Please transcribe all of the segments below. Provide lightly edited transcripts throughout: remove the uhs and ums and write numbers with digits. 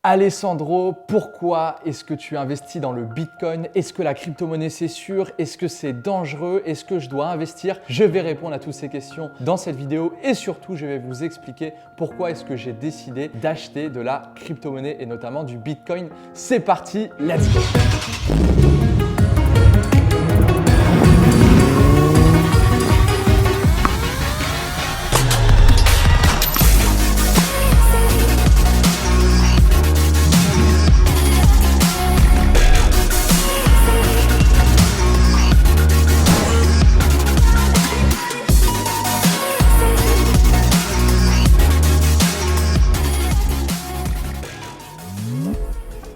Alessandro, pourquoi est-ce que tu investis dans le Bitcoin? Est-ce que la crypto-monnaie c'est sûr? Est-ce que c'est dangereux? Est-ce que je dois investir? Je vais répondre à toutes ces questions dans cette vidéo et surtout je vais vous expliquer pourquoi est-ce que j'ai décidé d'acheter de la crypto-monnaie et notamment du Bitcoin. C'est parti, let's go!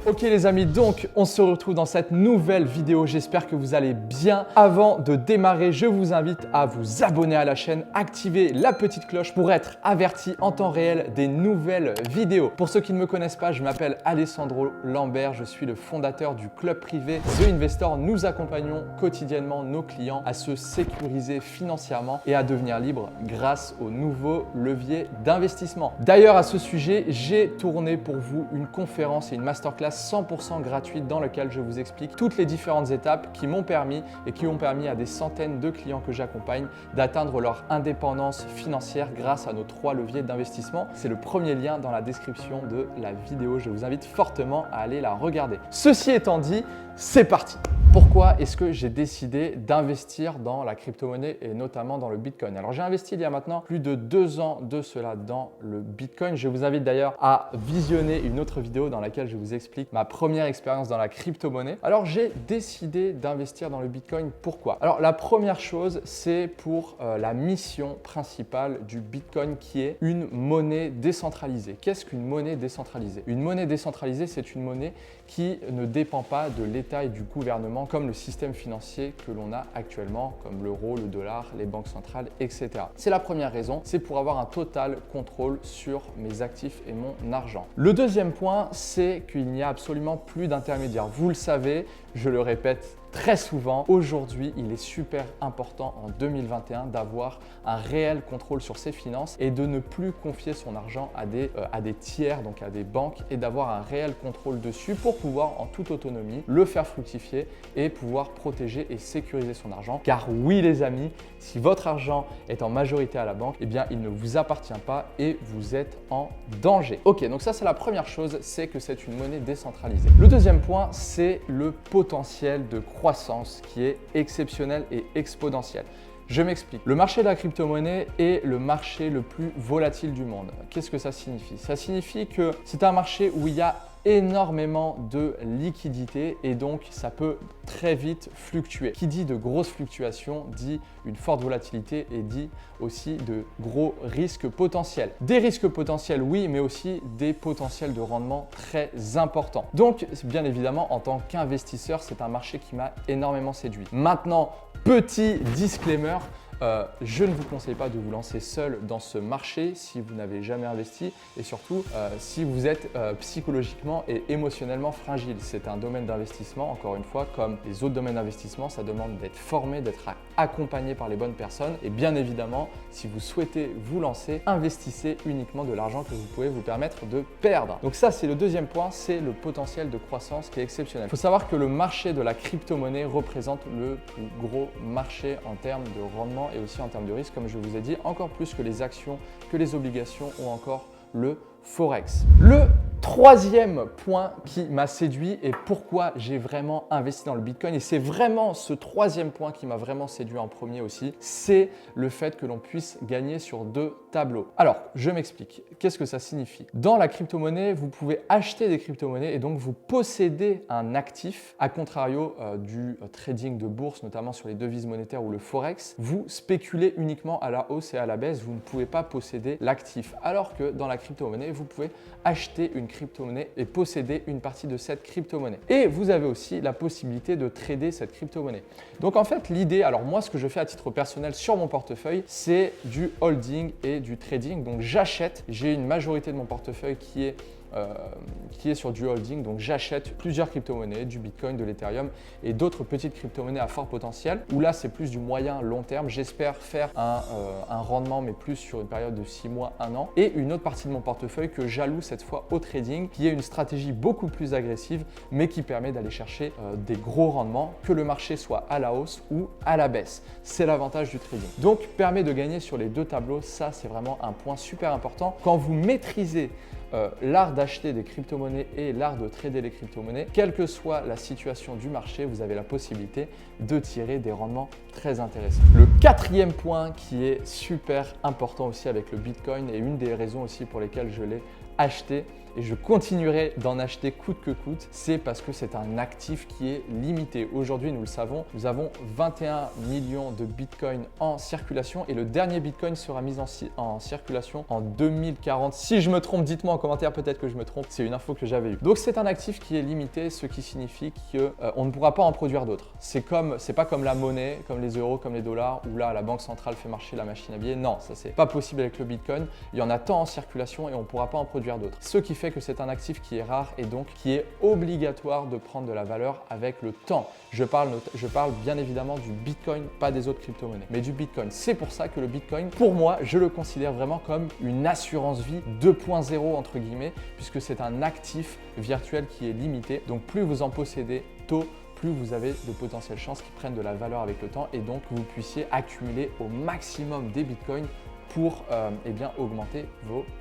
Ok les amis, donc on se retrouve dans cette nouvelle vidéo, j'espère que vous allez bien. Avant de démarrer, je vous invite à vous abonner à la chaîne, activer la petite cloche pour être averti en temps réel des nouvelles vidéos. Pour ceux qui ne me connaissent pas, je m'appelle Alessandro Lambert, je suis le fondateur du club privé The Investor. Nous accompagnons quotidiennement nos clients à se sécuriser financièrement et à devenir libres grâce aux nouveaux leviers d'investissement. D'ailleurs à ce sujet, j'ai tourné pour vous une conférence et une masterclass 100% gratuite dans lequel je vous explique toutes les différentes étapes qui m'ont permis et qui ont permis à des centaines de clients que j'accompagne d'atteindre leur indépendance financière grâce à nos 3 leviers d'investissement. C'est le premier lien dans la description de la vidéo. Je vous invite fortement à aller la regarder. Ceci étant dit, c'est parti! Pourquoi est-ce que j'ai décidé d'investir dans la crypto-monnaie et notamment dans le Bitcoin? Alors j'ai investi il y a maintenant plus de 2 ans de cela dans le Bitcoin. Je vous invite d'ailleurs à visionner une autre vidéo dans laquelle je vous explique ma première expérience dans la crypto-monnaie. Alors j'ai décidé d'investir dans le Bitcoin. Pourquoi? Alors la première chose, c'est pour la mission principale du Bitcoin qui est une monnaie décentralisée. Qu'est-ce qu'une monnaie décentralisée? Une monnaie décentralisée, c'est une monnaie qui ne dépend pas de l'État et du gouvernement comme le système financier que l'on a actuellement, comme l'euro, le dollar, les banques centrales, etc. C'est la première raison, c'est pour avoir un total contrôle sur mes actifs et mon argent. Le deuxième point, c'est qu'il n'y a absolument plus d'intermédiaires. Vous le savez, je le répète très souvent, aujourd'hui, il est super important en 2021 d'avoir un réel contrôle sur ses finances et de ne plus confier son argent à des tiers, donc à des banques, et d'avoir un réel contrôle dessus pour pouvoir en toute autonomie le faire fructifier et pouvoir protéger et sécuriser son argent. Car oui les amis, si votre argent est en majorité à la banque, eh bien il ne vous appartient pas et vous êtes en danger. Ok, donc ça c'est la première chose, c'est que c'est une monnaie décentralisée. Le deuxième point, c'est le potentiel de croissance qui est exceptionnel et exponentiel. Je m'explique. Le marché de la crypto-monnaie est le marché le plus volatile du monde. Qu'est-ce que ça signifie? Ça signifie que c'est un marché où il y a énormément de liquidité et donc ça peut très vite fluctuer. Qui dit de grosses fluctuations dit une forte volatilité et dit aussi de gros risques potentiels. Des risques potentiels oui, mais aussi des potentiels de rendement très importants. Donc bien évidemment en tant qu'investisseur, c'est un marché qui m'a énormément séduit. Maintenant, petit disclaimer, je ne vous conseille pas de vous lancer seul dans ce marché si vous n'avez jamais investi et surtout si vous êtes psychologiquement et émotionnellement fragile. C'est un domaine d'investissement, encore une fois, comme les autres domaines d'investissement, ça demande d'être formé, d'être accompagné par les bonnes personnes et bien évidemment, si vous souhaitez vous lancer, investissez uniquement de l'argent que vous pouvez vous permettre de perdre. Donc ça, c'est le deuxième point, c'est le potentiel de croissance qui est exceptionnel. Il faut savoir que le marché de la crypto-monnaie représente le plus gros marché en termes de rendement et aussi en termes de risque, comme je vous ai dit, encore plus que les actions, que les obligations ou encore le Forex. Le troisième point qui m'a séduit et pourquoi j'ai vraiment investi dans le Bitcoin, et c'est vraiment ce troisième point qui m'a vraiment séduit en premier aussi, c'est le fait que l'on puisse gagner sur 2 tableaux. Alors, je m'explique. Qu'est-ce que ça signifie? Dans la crypto-monnaie, vous pouvez acheter des crypto-monnaies et donc vous possédez un actif, à contrario du trading de bourse, notamment sur les devises monétaires ou le Forex. Vous spéculez uniquement à la hausse et à la baisse, vous ne pouvez pas posséder l'actif. Alors que dans la crypto-monnaie, vous pouvez acheter une crypto-monnaie et posséder une partie de cette crypto-monnaie. Et vous avez aussi la possibilité de trader cette crypto-monnaie. Donc en fait, l'idée, alors moi, ce que je fais à titre personnel sur mon portefeuille, c'est du holding et du trading. Donc j'achète, j'ai une majorité de mon portefeuille qui est qui est sur du holding. Donc j'achète plusieurs crypto-monnaies, du Bitcoin, de l'Ethereum et d'autres petites crypto-monnaies à fort potentiel, où là c'est plus du moyen long terme. J'espère faire un rendement, mais plus sur une période de 6 mois, 1 an. Et une autre partie de mon portefeuille que j'alloue cette fois au trading, qui est une stratégie beaucoup plus agressive, mais qui permet d'aller chercher des gros rendements, que le marché soit à la hausse ou à la baisse. C'est l'avantage du trading. Donc permet de gagner sur les deux tableaux. Ça, c'est vraiment un point super important. Quand vous maîtrisez l'art d'acheter des crypto-monnaies et l'art de trader les crypto-monnaies, quelle que soit la situation du marché, vous avez la possibilité de tirer des rendements très intéressants. Le quatrième point qui est super important aussi avec le Bitcoin et une des raisons aussi pour lesquelles je l'ai acheté et je continuerai d'en acheter coûte que coûte, c'est parce que c'est un actif qui est limité. Aujourd'hui, nous le savons, nous avons 21 millions de Bitcoin en circulation et le dernier Bitcoin sera mis en circulation en 2040. Si je me trompe, dites-moi en commentaire, peut-être que je me trompe, c'est une info que j'avais eue. Donc c'est un actif qui est limité, ce qui signifie qu'on ne pourra pas en produire d'autres. C'est pas comme la monnaie, comme les euros, comme les dollars, où là la banque centrale fait marcher la machine à billets. Non, ça c'est pas possible avec le Bitcoin. Il y en a tant en circulation et on ne pourra pas en produire d'autres. Ce qui fait que c'est un actif qui est rare et donc qui est obligatoire de prendre de la valeur avec le temps. Je parle bien évidemment du Bitcoin, pas des autres crypto-monnaies, mais du Bitcoin. C'est pour ça que le Bitcoin, pour moi, je le considère vraiment comme une assurance vie 2.0 entre guillemets, puisque c'est un actif virtuel qui est limité. Donc plus vous en possédez tôt, plus vous avez de potentielles chances qu'ils prennent de la valeur avec le temps et donc que vous puissiez accumuler au maximum des Bitcoins pour augmenter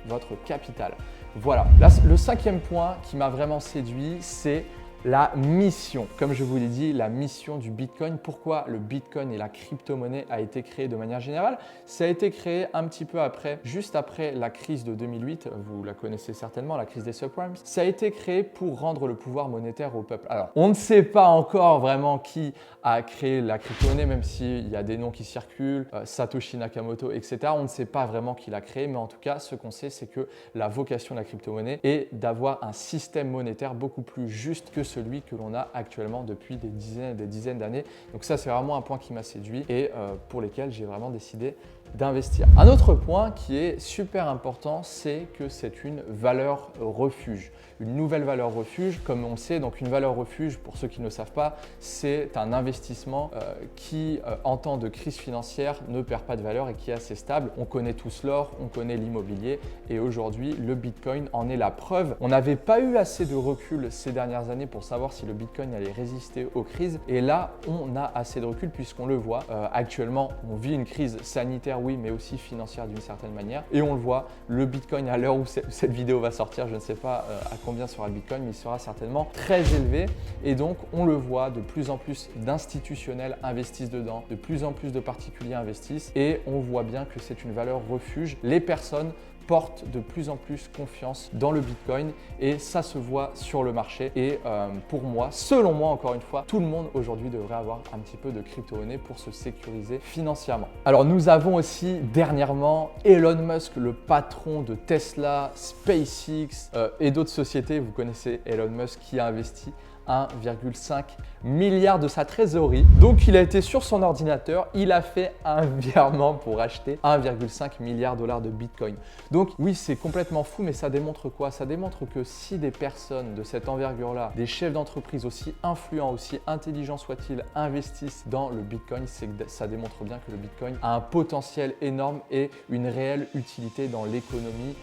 votre capital. Voilà, là, le cinquième point qui m'a vraiment séduit, c'est la mission. Comme je vous l'ai dit, la mission du Bitcoin. Pourquoi le Bitcoin et la crypto-monnaie a été créé de manière générale? Ça a été créé un petit peu après, juste après la crise de 2008. Vous la connaissez certainement, la crise des subprimes. Ça a été créé pour rendre le pouvoir monétaire au peuple. Alors, on ne sait pas encore vraiment qui a créé la crypto-monnaie, même s'il y a des noms qui circulent, Satoshi Nakamoto, etc. On ne sait pas vraiment qui l'a créé, mais en tout cas, ce qu'on sait, c'est que la vocation de la crypto-monnaie est d'avoir un système monétaire beaucoup plus juste que celui que l'on a actuellement depuis des dizaines et des dizaines d'années. Donc ça, c'est vraiment un point qui m'a séduit et pour lesquels j'ai vraiment décidé d'investir. Un autre point qui est super important, c'est que c'est une valeur refuge. Une nouvelle valeur refuge, comme on sait, donc une valeur refuge, pour ceux qui ne le savent pas, c'est un investissement qui, en temps de crise financière, ne perd pas de valeur et qui est assez stable. On connaît tous l'or, on connaît l'immobilier et aujourd'hui, le Bitcoin en est la preuve. On n'avait pas eu assez de recul ces dernières années pour savoir si le Bitcoin allait résister aux crises et là, on a assez de recul puisqu'on le voit. Actuellement, on vit une crise sanitaire, oui, mais aussi financière d'une certaine manière et on le voit, le Bitcoin à l'heure où cette vidéo va sortir, je ne sais pas à combien sera le Bitcoin, mais il sera certainement très élevé et donc on le voit, de plus en plus d'institutionnels investissent dedans, de plus en plus de particuliers investissent et on voit bien que c'est une valeur refuge. Les personnes portent de plus en plus confiance dans le Bitcoin et ça se voit sur le marché et pour moi, selon moi encore une fois, tout le monde aujourd'hui devrait avoir un petit peu de crypto-monnaie pour se sécuriser financièrement. Alors nous avons aussi dernièrement Elon Musk, le patron de Tesla, SpaceX et d'autres sociétés. Vous connaissez Elon Musk qui a investi 1,5 milliard de sa trésorerie. Donc il a été sur son ordinateur, il a fait un virement pour acheter 1,5 milliard $ de Bitcoin. Donc oui, c'est complètement fou, mais ça démontre quoi? Ça démontre que si des personnes de cette envergure-là, des chefs d'entreprise aussi influents, aussi intelligents soient-ils, investissent dans le Bitcoin, c'est que ça démontre bien que le Bitcoin a un potentiel énorme et une réelle utilité dans l'économie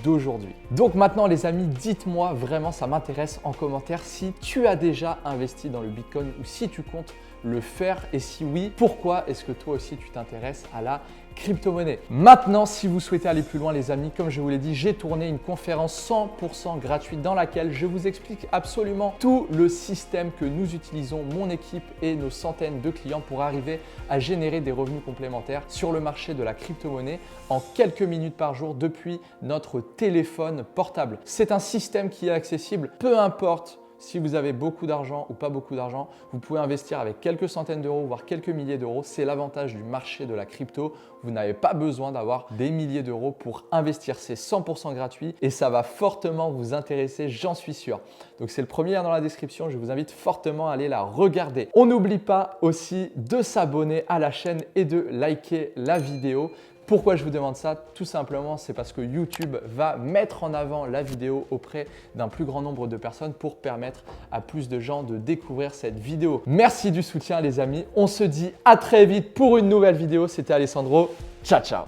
d'aujourd'hui. Donc maintenant les amis, dites-moi vraiment, ça m'intéresse en commentaire si tu as déjà investi dans le Bitcoin ou si tu comptes le faire et si oui, pourquoi est-ce que toi aussi tu t'intéresses à la crypto-monnaie. Maintenant, si vous souhaitez aller plus loin les amis, comme je vous l'ai dit, j'ai tourné une conférence 100% gratuite dans laquelle je vous explique absolument tout le système que nous utilisons, mon équipe et nos centaines de clients pour arriver à générer des revenus complémentaires sur le marché de la crypto-monnaie en quelques minutes par jour depuis notre téléphone portable. C'est un système qui est accessible, peu importe si vous avez beaucoup d'argent ou pas beaucoup d'argent, vous pouvez investir avec quelques centaines d'euros, voire quelques milliers d'euros. C'est l'avantage du marché de la crypto. Vous n'avez pas besoin d'avoir des milliers d'euros pour investir. C'est 100% gratuit et ça va fortement vous intéresser, j'en suis sûr. Donc c'est le premier lien dans la description. Je vous invite fortement à aller la regarder. On n'oublie pas aussi de s'abonner à la chaîne et de liker la vidéo Pourquoi je vous demande ça? Tout simplement, c'est parce que YouTube va mettre en avant la vidéo auprès d'un plus grand nombre de personnes pour permettre à plus de gens de découvrir cette vidéo. Merci du soutien les amis. On se dit à très vite pour une nouvelle vidéo. C'était Alessandro. Ciao, ciao.